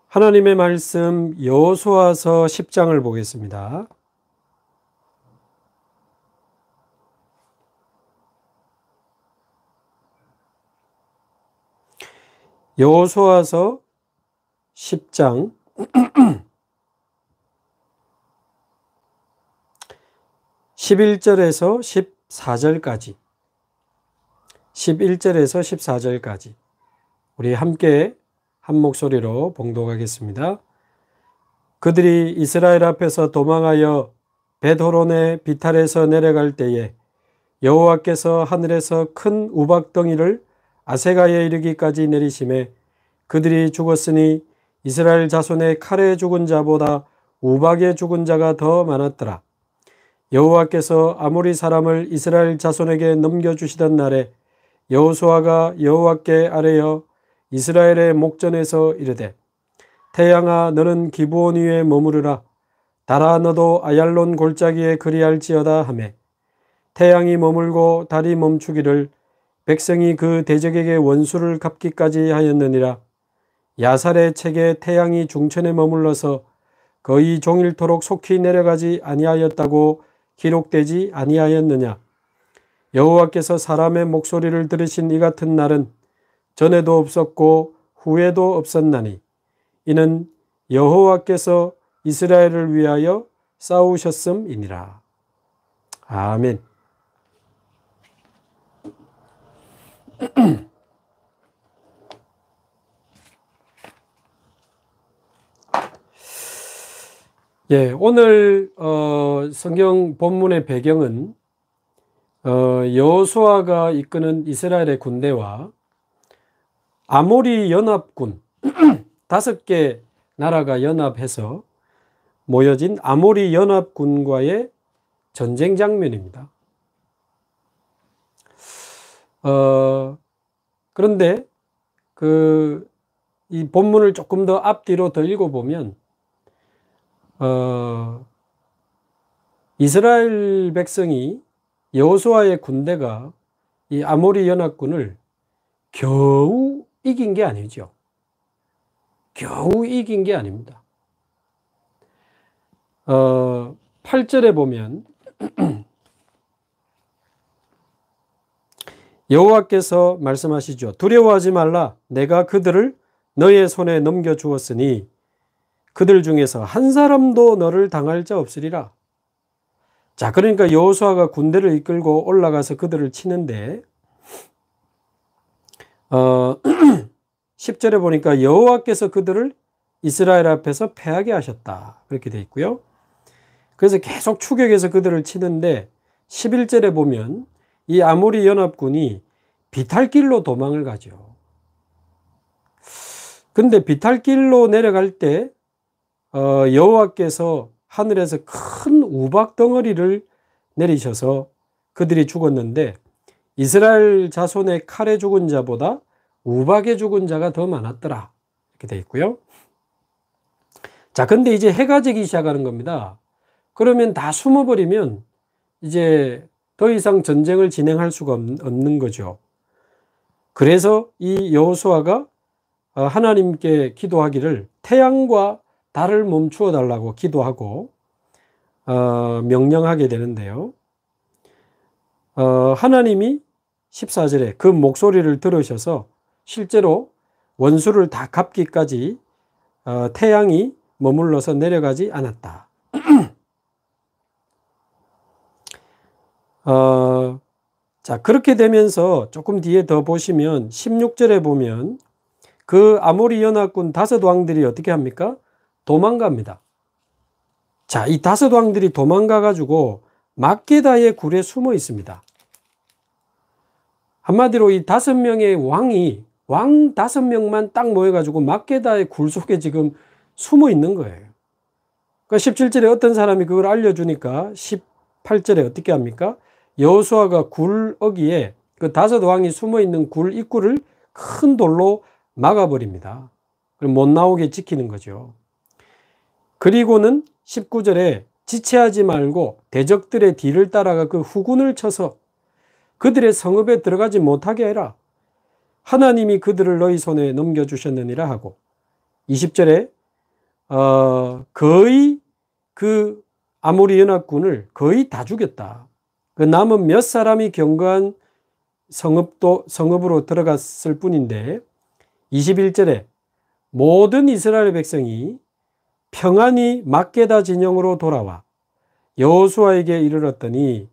하나님의 말씀 여호수아서 10장을 보겠습니다. 여호수아서 10장 11절에서 14절까지 11절에서 14절까지 우리 함께 한 목소리로 봉독하겠습니다. 그들이 이스라엘 앞에서 도망하여 벳호론의 비탈에서 내려갈 때에 여호와께서 하늘에서 큰 우박덩이를 아세가에 이르기까지 내리심에 그들이 죽었으니 이스라엘 자손의 칼에 죽은 자보다 우박에 죽은 자가 더 많았더라. 여호와께서 아모리 사람을 이스라엘 자손에게 넘겨주시던 날에 여호수아가 여호와께 아뢰어 이스라엘의 목전에서 이르되 태양아 너는 기브온 위에 머무르라. 달아 너도 아얄론 골짜기에 그리할지어다 하매 태양이 머물고 달이 멈추기를 백성이 그 대적에게 원수를 갚기까지 하였느니라. 야살의 책에 태양이 중천에 머물러서 거의 종일토록 속히 내려가지 아니하였다고 기록되지 아니하였느냐. 여호와께서 사람의 목소리를 들으신 이 같은 날은 전에도 없었고 후에도 없었나니 이는 여호와께서 이스라엘을 위하여 싸우셨음이니라. 아멘. 예, 오늘 성경 본문의 배경은 여호수아가 이끄는 이스라엘의 군대와 아모리 연합군 5개 나라가 연합해서 모여진 아모리 연합군과의 전쟁 장면입니다. 그런데 이 본문을 조금 더 앞뒤로 더 읽어보면 이스라엘 백성이 여호수아의 군대가 이 아모리 연합군을 겨우 이긴 게 아니죠. 겨우 이긴 게 아닙니다. 8절에 보면 여호와께서 말씀하시죠. 두려워하지 말라. 내가 그들을 너의 손에 넘겨주었으니 그들 중에서 한 사람도 너를 당할 자 없으리라. 자, 그러니까 여호수아가 군대를 이끌고 올라가서 그들을 치는데 10절에 보니까 여호와께서 그들을 이스라엘 앞에서 패하게 하셨다. 그렇게 되어 있고요. 그래서 계속 추격해서 그들을 치는데 11절에 보면 이 아모리 연합군이 비탈길로 도망을 가죠. 근데 비탈길로 내려갈 때 여호와께서 하늘에서 큰 우박 덩어리를 내리셔서 그들이 죽었는데 이스라엘 자손의 칼에 죽은 자보다 우박에 죽은 자가 더 많았더라. 이렇게 되어 있고요. 자, 근데 이제 해가 지기 시작하는 겁니다. 그러면 다 숨어버리면 이제 더 이상 전쟁을 진행할 수가 없는 거죠. 그래서 이 여호수아가 하나님께 기도하기를 태양과 달을 멈추어 달라고 기도하고 명령하게 되는데요. 하나님이 14절에 그 목소리를 들으셔서 실제로 원수를 다 갚기까지 태양이 머물러서 내려가지 않았다. 자, 그렇게 되면서 조금 뒤에 더 보시면 16절에 보면 그 아모리 연합군 5왕들이 어떻게 합니까? 도망갑니다. 자, 이 5왕들이 도망가 가지고 막게다의 굴에 숨어 있습니다. 한마디로 이 5명의 왕 5명만 딱 모여가지고 막게다의 굴 속에 지금 숨어 있는 거예요. 그러니까 17절에 어떤 사람이 그걸 알려주니까 18절에 어떻게 합니까? 여호수아가 굴 어귀에 그 5왕이 숨어 있는 굴 입구를 큰 돌로 막아버립니다. 그럼 못 나오게 지키는 거죠. 그리고는 19절에 지체하지 말고 대적들의 뒤를 따라가 그 후군을 쳐서 그들의 성읍에 들어가지 못하게 해라. 하나님이 그들을 너희 손에 넘겨주셨느니라 하고 20절에 거의 그 아모리 연합군을 거의 다 죽였다. 그 남은 몇 사람이 견고한 성읍으로 들어갔을 뿐인데 21절에 모든 이스라엘 백성이 평안히 막게다 진영으로 돌아와 여호수아에게 이르렀더니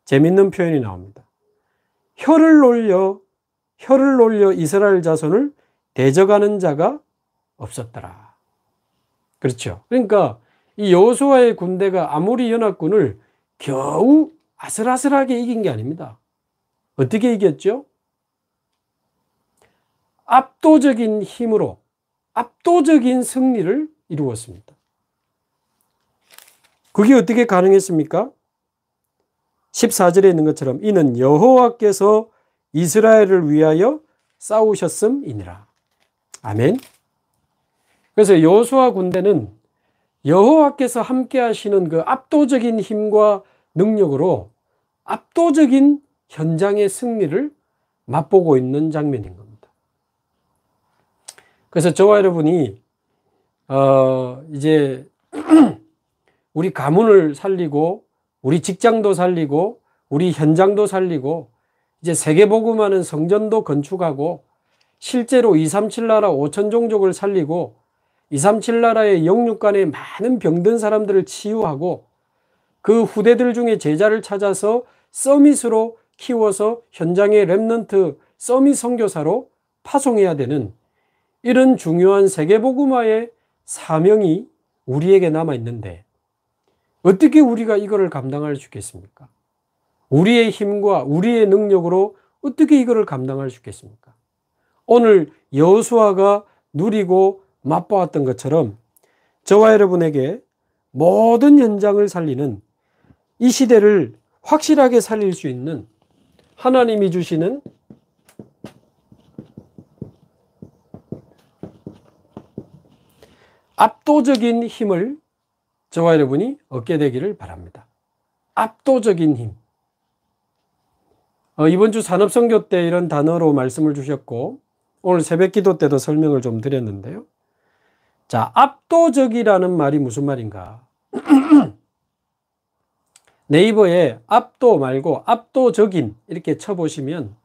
재밌는 표현이 나옵니다. 혀를 놀려 이스라엘 자손을 대적하는 자가 없었더라. 그렇죠. 그러니까 이 여호수아의 군대가 아모리 연합군을 겨우 아슬아슬하게 이긴 게 아닙니다. 어떻게 이겼죠? 압도적인 힘으로 압도적인 승리를 이루었습니다. 그게 어떻게 가능했습니까? 14절에 있는 것처럼 이는 여호와께서 이스라엘을 위하여 싸우셨음이니라. 아멘. 그래서 여호수아 군대는 여호와께서 함께 하시는 그 압도적인 힘과 능력으로 압도적인 현장의 승리를 맛보고 있는 장면인 겁니다. 그래서 저와 여러분이 이제 우리 가문을 살리고 우리 직장도 살리고 우리 현장도 살리고 이제 세계복음하는 성전도 건축하고 실제로 237 나라 5천 종족을 살리고 237 나라의 영육 간에 많은 병든 사람들을 치유하고 그 후대들 중에 제자를 찾아서 서밋으로 키워서 현장의 렘넌트 서밋 선교사로 파송해야 되는 이런 중요한 세계복음화의 사명이 우리에게 남아있는데 어떻게 우리가 이거를 감당할 수 있겠습니까? 우리의 힘과 우리의 능력으로 어떻게 이거를 감당할 수 있겠습니까? 오늘 여호수아가 누리고 맛보았던 것처럼 저와 여러분에게 모든 현장을 살리는 이 시대를 확실하게 살릴 수 있는 하나님이 주시는 압도적인 힘을 저와 여러분이 얻게 되기를 바랍니다. 압도적인 힘. 이번 주 산업선교 때 이런 단어로 말씀을 주셨고 오늘 새벽기도 때도 설명을 좀 드렸는데요. 자, 압도적이라는 말이 무슨 말인가? 네이버에 압도 말고 압도적인 이렇게 쳐보시면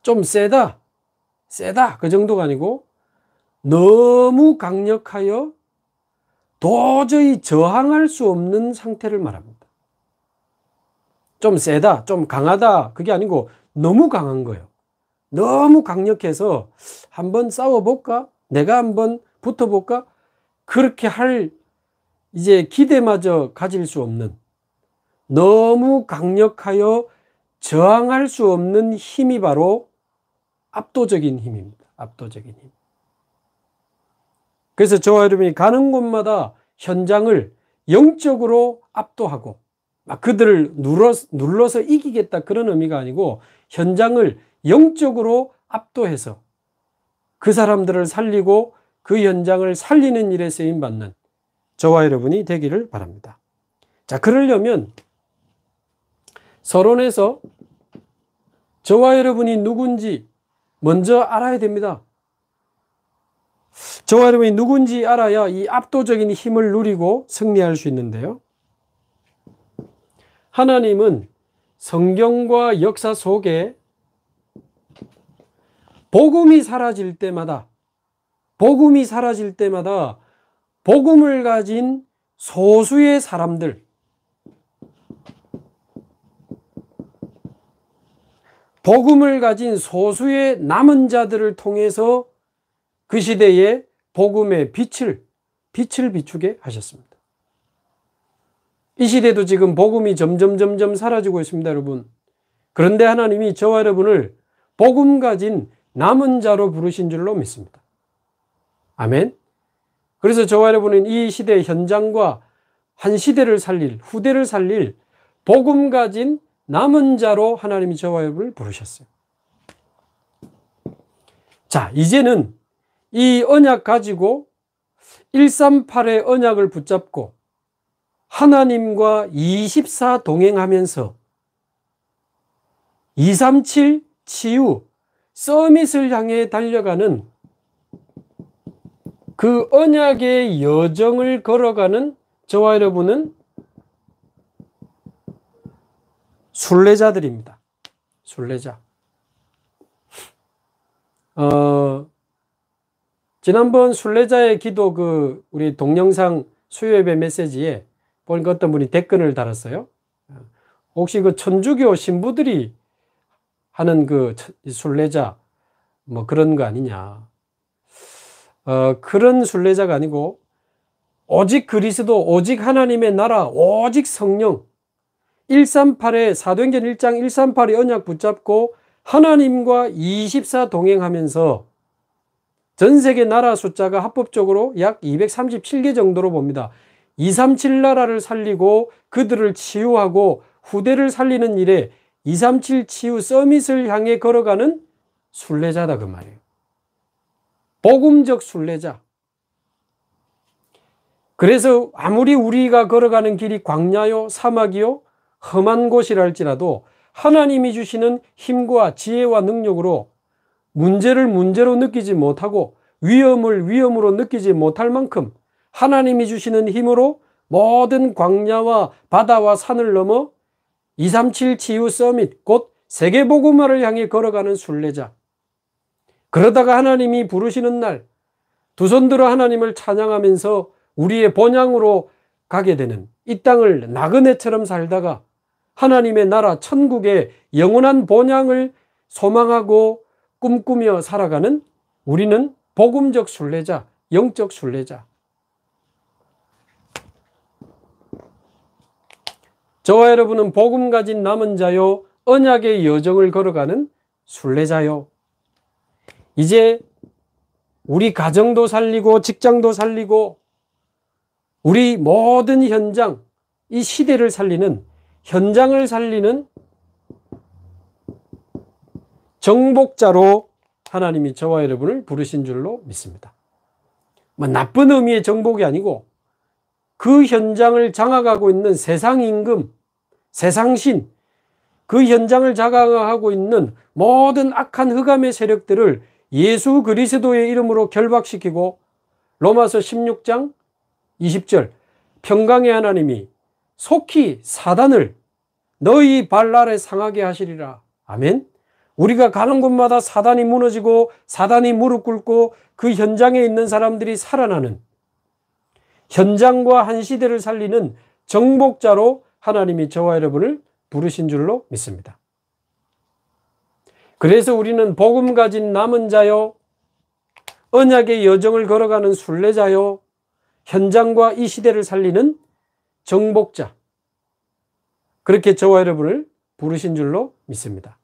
좀 세다 그 정도가 아니고 너무 강력하여 도저히 저항할 수 없는 상태를 말합니다. 좀 세다, 좀 강하다 그게 아니고 너무 강한 거예요. 너무 강력해서 한번 싸워볼까? 내가 한번 붙어볼까? 그렇게 할 이제 기대마저 가질 수 없는 너무 강력하여 저항할 수 없는 힘이 바로 압도적인 힘입니다. 압도적인 힘. 그래서 저와 여러분이 가는 곳마다 현장을 영적으로 압도하고 막 그들을 눌러서 이기겠다 그런 의미가 아니고 현장을 영적으로 압도해서 그 사람들을 살리고 그 현장을 살리는 일에 쓰임받는 저와 여러분이 되기를 바랍니다. 자, 그러려면 서론에서 저와 여러분이 누군지 먼저 알아야 됩니다. 저와 여러분이 누군지 알아야 이 압도적인 힘을 누리고 승리할 수 있는데요. 하나님은 성경과 역사 속에 복음이 사라질 때마다 복음을 가진 소수의 사람들, 복음을 가진 소수의 남은 자들을 통해서 그 시대에 복음의 빛을 비추게 하셨습니다. 이 시대도 지금 복음이 점점 사라지고 있습니다, 여러분. 그런데 하나님이 저와 여러분을 복음 가진 남은 자로 부르신 줄로 믿습니다. 아멘. 그래서 저와 여러분은 이 시대의 현장과 한 시대를 살릴, 후대를 살릴 복음 가진 남은 자로 하나님이 저와 여러분을 부르셨어요. 자, 이제는 이 언약 가지고 138의 언약을 붙잡고 하나님과 24 동행하면서 237 치유 서밋을 향해 달려가는 그 언약의 여정을 걸어가는 저와 여러분은 순례자들입니다. 순례자. 지난번 순례자의 기도 우리 동영상 수요예배 메시지에 보니까 어떤 분이 댓글을 달았어요. 혹시 천주교 신부들이 하는 순례자 뭐 그런 거 아니냐. 그런 순례자가 아니고 오직 그리스도, 오직 하나님의 나라, 오직 성령 138의 사도행전 1장 138의 언약 붙잡고 하나님과 24 동행하면서 전 세계 나라 숫자가 합법적으로 약 237개 정도로 봅니다. 237 나라를 살리고 그들을 치유하고 후대를 살리는 일에 237 치유 서밋을 향해 걸어가는 순례자다 그 말이에요. 복음적 순례자. 그래서 아무리 우리가 걸어가는 길이 광야요 사막이요 험한 곳이라 할지라도 하나님이 주시는 힘과 지혜와 능력으로 문제를 문제로 느끼지 못하고 위험을 위험으로 느끼지 못할 만큼 하나님이 주시는 힘으로 모든 광야와 바다와 산을 넘어 237 치유 서밋 곧 세계복음화를 향해 걸어가는 순례자. 그러다가 하나님이 부르시는 날 두 손 들어 하나님을 찬양하면서 우리의 본향으로 가게 되는 이 땅을 나그네처럼 살다가 하나님의 나라 천국의 영원한 본향을 소망하고 꿈꾸며 살아가는 우리는 복음적 순례자, 영적 순례자. 저와 여러분은 복음 가진 남은 자요, 언약의 여정을 걸어가는 순례자요. 이제 우리 가정도 살리고 직장도 살리고 우리 모든 현장, 이 시대를 살리는, 현장을 살리는 정복자로 하나님이 저와 여러분을 부르신 줄로 믿습니다. 뭐 나쁜 의미의 정복이 아니고 그 현장을 장악하고 있는 세상 임금, 세상신, 그 현장을 장악하고 있는 모든 악한 흑암의 세력들을 예수 그리스도의 이름으로 결박시키고 로마서 16장 20절 평강의 하나님이 속히 사단을 너희 발 아래 상하게 하시리라. 아멘. 우리가 가는 곳마다 사단이 무너지고 사단이 무릎 꿇고 그 현장에 있는 사람들이 살아나는 현장과 한 시대를 살리는 정복자로 하나님이 저와 여러분을 부르신 줄로 믿습니다. 그래서 우리는 복음 가진 남은 자요, 언약의 여정을 걸어가는 순례자요, 현장과 이 시대를 살리는 정복자, 그렇게 저와 여러분을 부르신 줄로 믿습니다.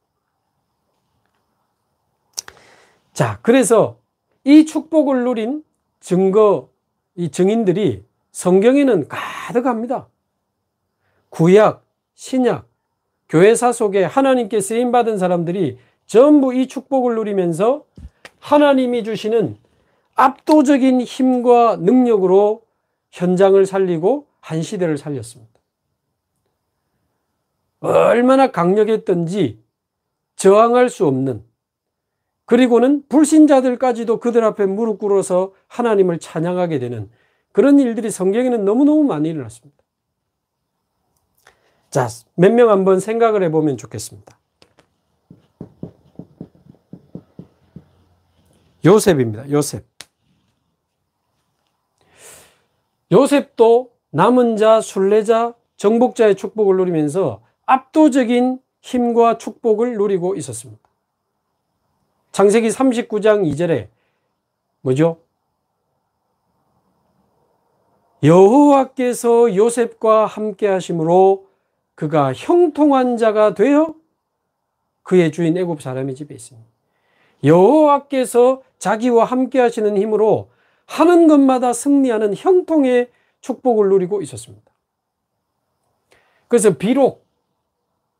자, 그래서 이 축복을 누린 이 증인들이 성경에는 가득합니다. 구약, 신약, 교회사 속에 하나님께 쓰임받은 사람들이 전부 이 축복을 누리면서 하나님이 주시는 압도적인 힘과 능력으로 현장을 살리고 한 시대를 살렸습니다. 얼마나 강력했던지 저항할 수 없는, 그리고는 불신자들까지도 그들 앞에 무릎 꿇어서 하나님을 찬양하게 되는 그런 일들이 성경에는 너무너무 많이 일어났습니다. 자, 몇 명 한번 생각을 해보면 좋겠습니다. 요셉입니다. 요셉. 요셉도 남은 자, 순례자, 정복자의 축복을 누리면서 압도적인 힘과 축복을 누리고 있었습니다. 창세기 39장 2절에 뭐죠? 여호와께서 요셉과 함께 하심으로 그가 형통한 자가 되어 그의 주인 애굽 사람의 집에 있습니다. 여호와께서 자기와 함께 하시는 힘으로 하는 것마다 승리하는 형통의 축복을 누리고 있었습니다. 그래서 비록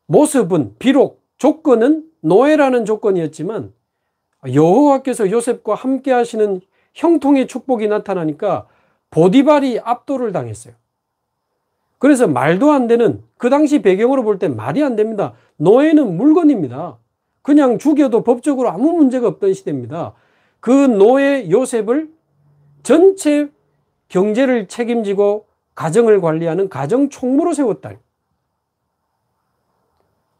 모습은, 비록 조건은 노예라는 조건이었지만 여호와께서 요셉과 함께 하시는 형통의 축복이 나타나니까 보디발이 압도를 당했어요. 그래서 말도 안 되는, 그 당시 배경으로 볼 때 말이 안 됩니다. 노예는 물건입니다. 그냥 죽여도 법적으로 아무 문제가 없던 시대입니다. 그 노예 요셉을 전체 경제를 책임지고 가정을 관리하는 가정 총무로 세웠다.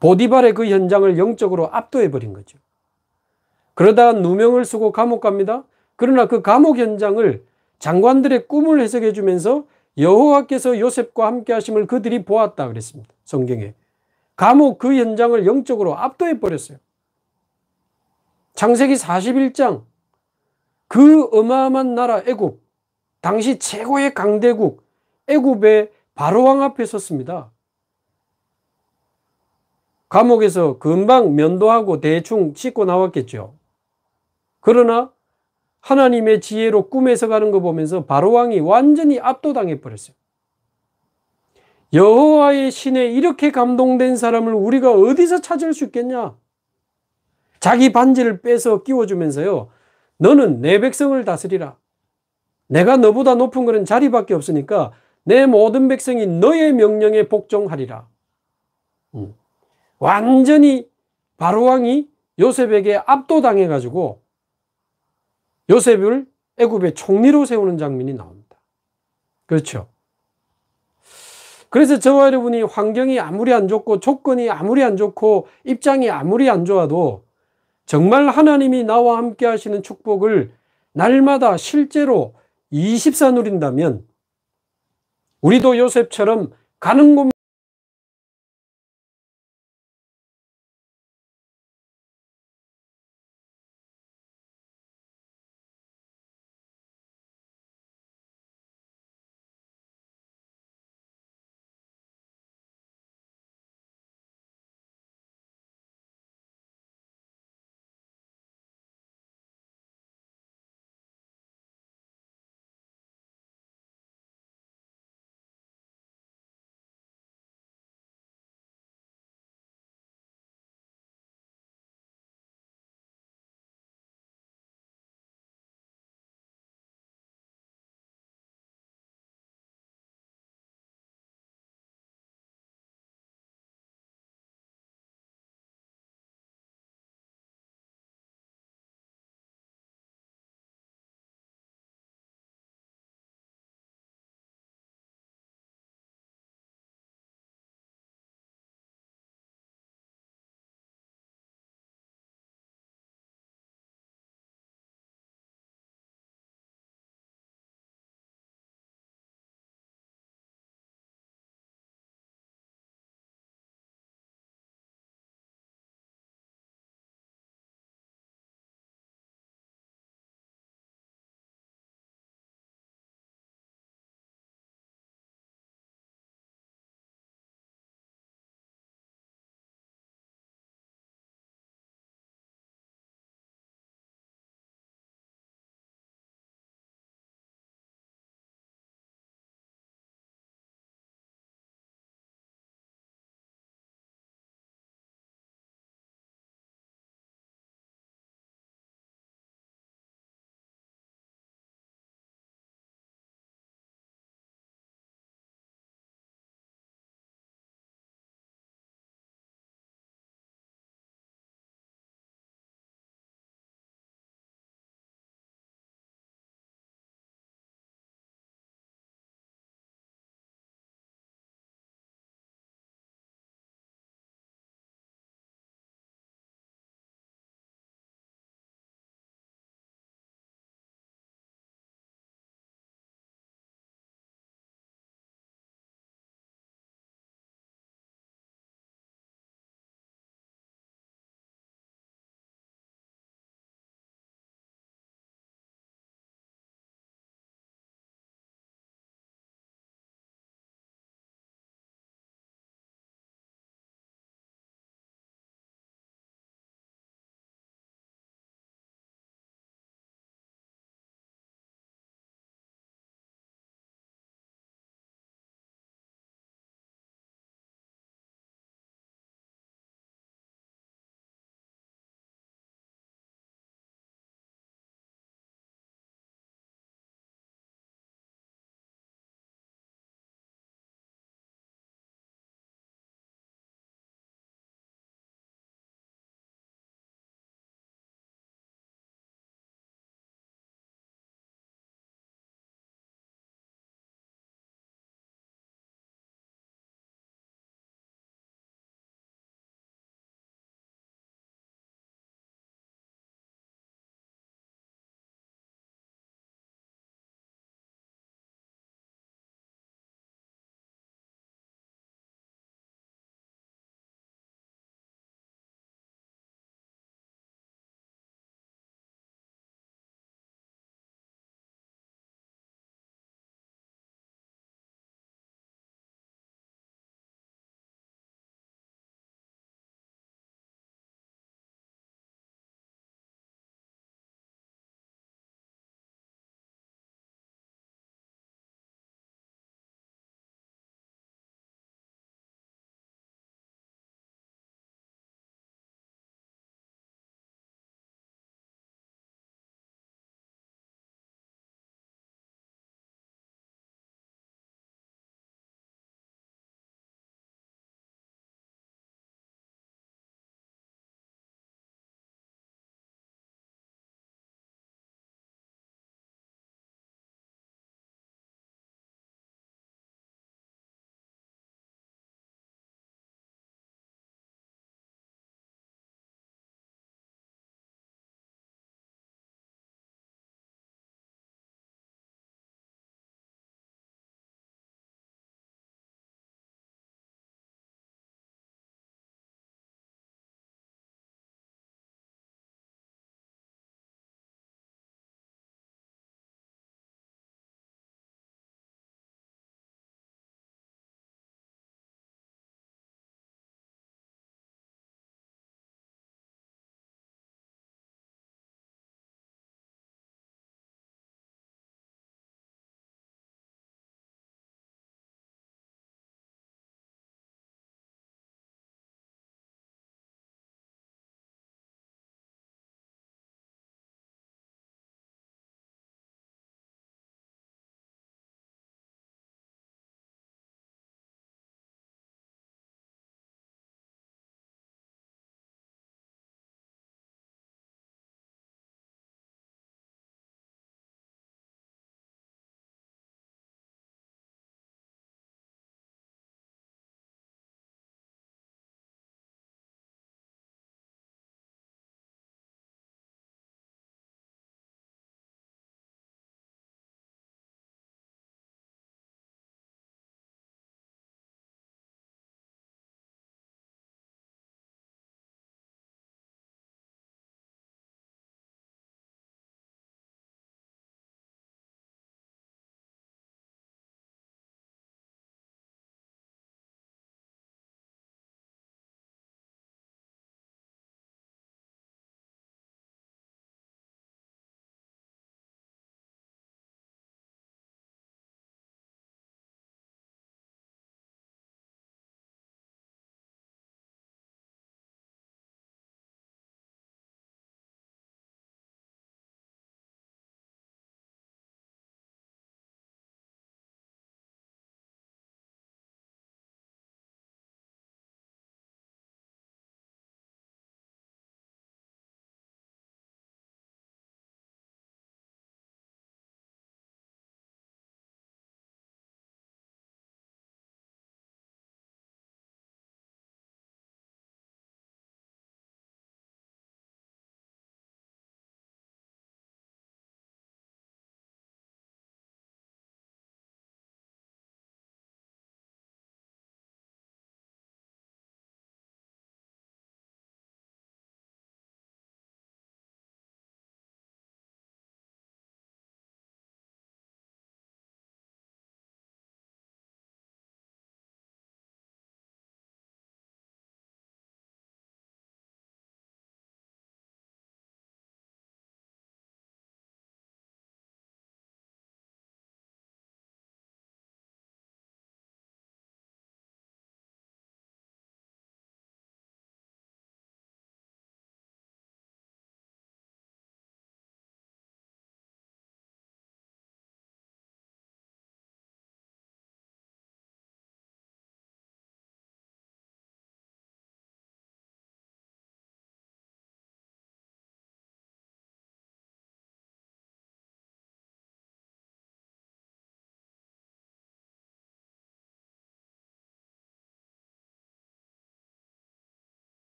보디발의 그 현장을 영적으로 압도해 버린 거죠. 그러다 누명을 쓰고 감옥 갑니다. 그러나 그 감옥 현장을 장관들의 꿈을 해석해 주면서 여호와께서 요셉과 함께 하심을 그들이 보았다 그랬습니다. 성경에. 감옥 그 현장을 영적으로 압도해 버렸어요. 창세기 41장 그 어마어마한 나라 애굽, 당시 최고의 강대국 애굽의 바로왕 앞에 섰습니다. 감옥에서 금방 면도하고 대충 씻고 나왔겠죠. 그러나 하나님의 지혜로 꿈에서 가는 거 보면서 바로왕이 완전히 압도당해 버렸어요. 여호와의 신에 이렇게 감동된 사람을 우리가 어디서 찾을 수 있겠냐? 자기 반지를 빼서 끼워주면서요. 너는 내 백성을 다스리라. 내가 너보다 높은 것은 자리밖에 없으니까 내 모든 백성이 너의 명령에 복종하리라. 완전히 바로왕이 요셉에게 압도당해가지고 요셉을 애굽의 총리로 세우는 장면이 나옵니다. 그렇죠. 그래서 저와 여러분이 환경이 아무리 안 좋고 조건이 아무리 안 좋고 입장이 아무리 안 좋아도 정말 하나님이 나와 함께 하시는 축복을 날마다 실제로 24 누린다면 우리도 요셉처럼 가는 곳